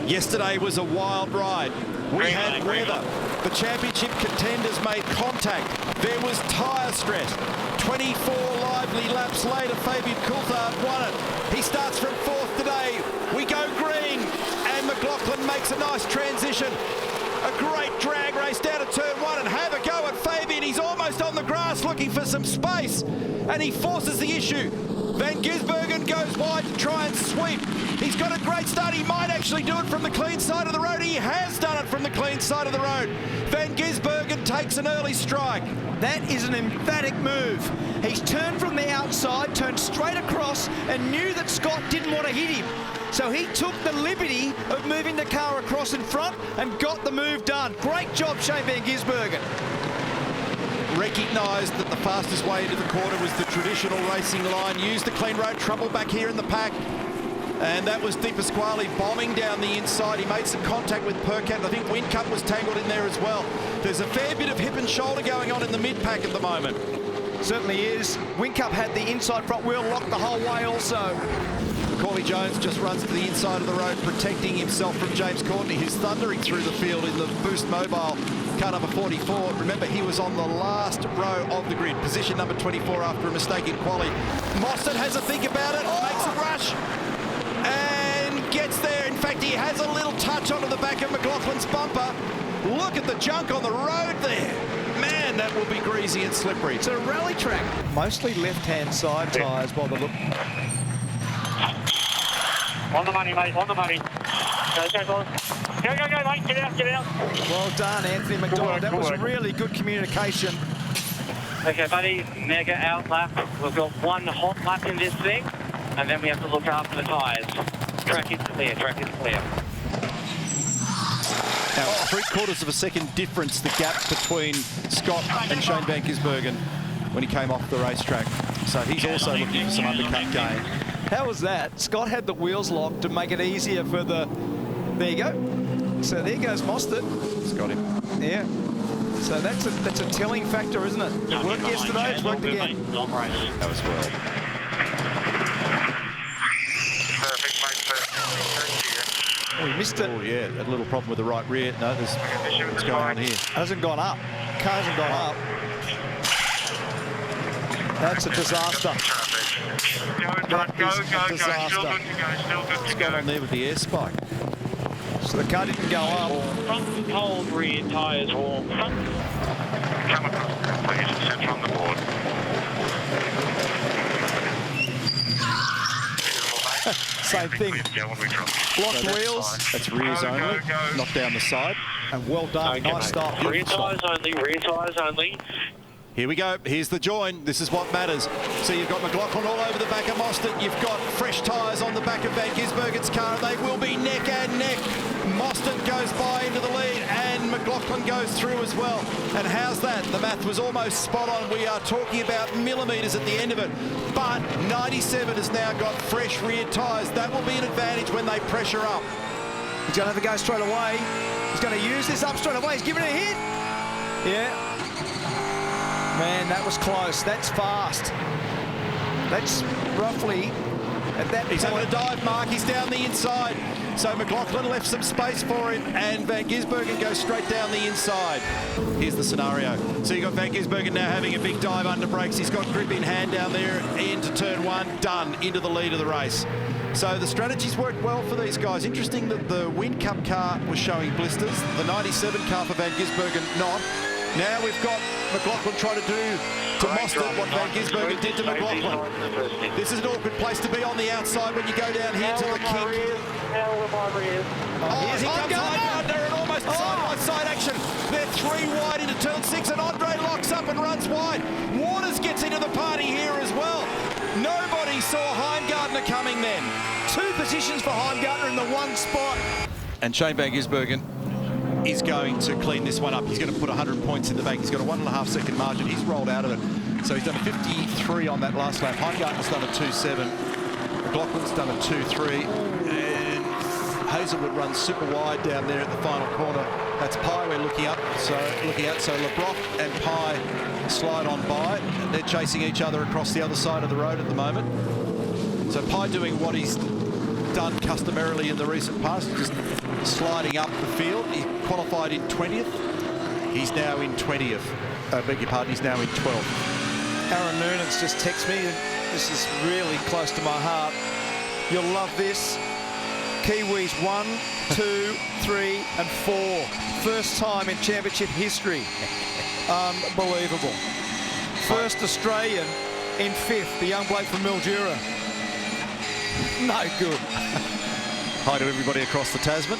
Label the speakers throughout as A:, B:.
A: Yesterday was a wild ride. We had weather. The championship contenders made contact. There was tyre stress. 24 lively laps later, Fabian Coulthard won it. He starts from 4th today. We go green, and McLaughlin makes a nice transition. A great drag race down to turn 1, and have a go at Fabian. He's almost on the grass looking for some space, and he forces the issue. Van Gisbergen goes wide to try and sweep. He's got a great start. He might actually do it from the clean side of the road. He has done it from the clean side of the road. Van Gisbergen takes an early strike.
B: That is an emphatic move. He's turned from the outside, turned straight across, and knew that Scott didn't want to hit him. So he took the liberty of moving the car across in front and got the move done. Great job, Shane Van Gisbergen.
A: Recognised that the fastest way into the quarter was the traditional racing line. Used the clean road trouble back here in the pack. And that was Di Pasquale bombing down the inside. He made some contact with Percat. I think Whincup was tangled in there as well. There's a fair bit of hip and shoulder going on in the mid-pack at the moment.
B: Certainly is. Whincup had the inside front wheel locked the whole way also.
A: Corey Jones just runs to the inside of the road, protecting himself from James Courtney, who's thundering through the field in the Boost Mobile car number 44. Remember, he was on the last row of the grid, position number 24 after a mistake in quali. Mostert has a think about it, makes a rush, and gets there. In fact, he has a little touch onto the back of McLaughlin's bumper. Look at the junk on the road there. Man, that will be greasy and slippery.
B: It's a rally track. Mostly left-hand side tyres by the look.
C: On the money, mate, on the money. Go, mate, get out.
B: Well done, Anthony McDonald. That was really good communication.
C: Okay, buddy, mega out lap. We've got one hot lap in this thing, and then we have to look after the tyres. Track is clear.
A: Now, 3/4 of a second difference, the gap between Scott and Shane Van Gisbergen when he came off the racetrack. So he's also looking for some undercut gain.
B: How was that? Scott had the wheels locked to make it easier for the... There you go. So there goes Mostert.
A: It's got him.
B: Yeah. So that's a telling factor, isn't it? It worked yesterday, it's worked again.
A: That was well.
B: Oh, he missed it.
A: Oh, yeah, a little problem with the right rear. No, there's what's going on here.
B: Hasn't gone up. Car hasn't gone up. That's a disaster.
A: What's going on there with the air spike?
B: So the car didn't go up.
C: Front cold, rear tyres warm.
D: Come across, please, centre on the board.
B: Same thing. Blocked wheels.
A: That's rears only, not down the side.
B: And well done,
C: Okay,
B: nice stop.
C: Rear tyres only.
A: Here we go. Here's the join. This is what matters. So you've got McLaughlin all over the back of Mostert. You've got fresh tyres on the back of Van Gisbergen's car. They will be neck and neck. Mostert goes by into the lead, and McLaughlin goes through as well. And how's that? The math was almost spot on. We are talking about millimetres at the end of it. But 97 has now got fresh rear tyres. That will be an advantage when they pressure up.
B: He's going to have to go straight away. He's going to use this up straight away. He's giving it a hit. Yeah. Man, that was close. That's fast. That's roughly at that
A: He's
B: point.
A: having a dive mark. He's down the inside. So McLaughlin left some space for him, and Van Gisbergen goes straight down the inside. Here's the scenario. So you've got Van Gisbergen now having a big dive under brakes. He's got grip in hand down there into turn 1, done, into the lead of the race. So the strategies worked well for these guys. Interesting that the Whincup car was showing blisters. The 97 car for Van Gisbergen not. Now we've got McLaughlin trying to do to Mostert what Van Gisbergen did to McLaughlin. This is an awkward place to be on the outside when you go down here to the kick. Oh, here comes Heimgartner and almost side-by-side action. They're 3 wide into turn 6, and Andre locks up and runs wide. Waters gets into the party here as well. Nobody saw Heimgartner coming then.
B: 2 positions for Heimgartner in the 1 spot.
A: And Shane Van Gisbergen is going to clean this one up. He's going to put 100 points in the bank. He's got a 1.5 second margin. He's rolled out of it. So he's done a 53 on that last lap. Heimgartner's done a 2.7. McLaughlin's done a 2.3. And Hazelwood runs super wide down there at the final corner. That's Pye we're looking at. So LeBrock and Pye slide on by. And they're chasing each other across the other side of the road at the moment. So Pye doing what he's done customarily in the recent past, just sliding up the field. He qualified in 20th. He's now in 20th. Beg your pardon, he's now in 12th.
B: Aaron Noonan's just texted me, and this is really close to my heart. You'll love this. Kiwis 1, 2, 3 and 4. First time in championship history. Unbelievable. First Australian in 5th, the young bloke from Mildura. No good.
A: Hi to everybody across the Tasman.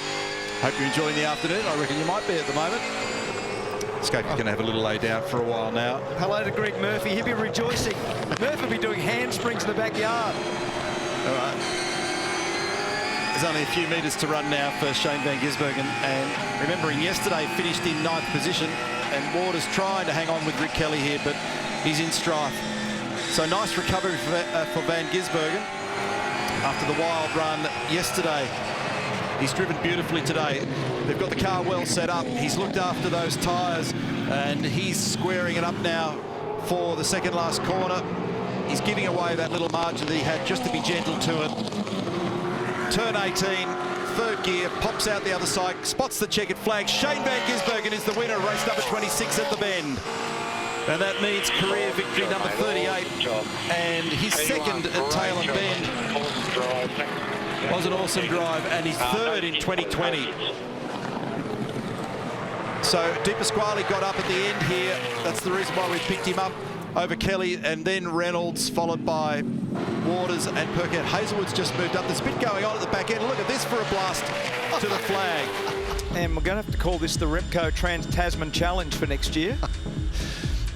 A: Hope you're enjoying the afternoon. I reckon you might be at the moment. Scapey's going to have a little lay down for a while now.
B: Hello to Greg Murphy. He'll be rejoicing. Murphy will be doing handsprings in the backyard.
A: All right. There's only a few metres to run now for Shane Van Gisbergen. And remembering yesterday finished in 9th position. And Waters trying to hang on with Rick Kelly here, but he's in strife. So nice recovery for Van Gisbergen after the wild run yesterday. He's driven beautifully today. They've got the car well set up. He's looked after those tyres, and he's squaring it up now for the second last corner. He's giving away that little margin that he had just to be gentle to it. Turn 18, third gear, pops out the other side, spots the checkered flag. Shane Van Gisbergen is the winner, race number 26 at the Bend. And that means career victory number 38. And his second at Tail and Bend. Was an awesome drive, and he's third in 2020. So Di Pasquale got up at the end here. That's the reason why we picked him up over Kelly, and then Reynolds, followed by Waters and Perkett. Hazelwood's just moved up. There's a bit going on at the back end. Look at this for a blast to the flag.
B: And we're going to have to call this the Repco Trans-Tasman Challenge for next year.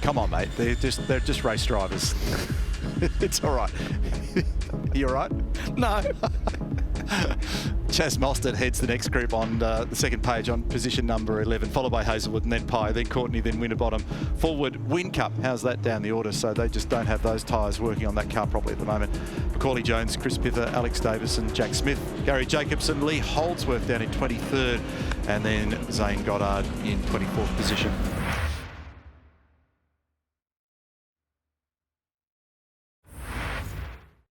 A: Come on, mate. They're just race drivers. It's all right. You all right?
B: No.
A: Chas Mostert heads the next group on the second page on position number 11, followed by Hazelwood and then Pye, then Courtney, then Winterbottom. Forward, Whincup. How's that down the order? So they just don't have those tyres working on that car properly at the moment. Macaulay Jones, Chris Pither, Alex Davison, Jack Smith, Gary Jacobson, Lee Holdsworth down in 23rd, and then Zane Goddard in 24th position.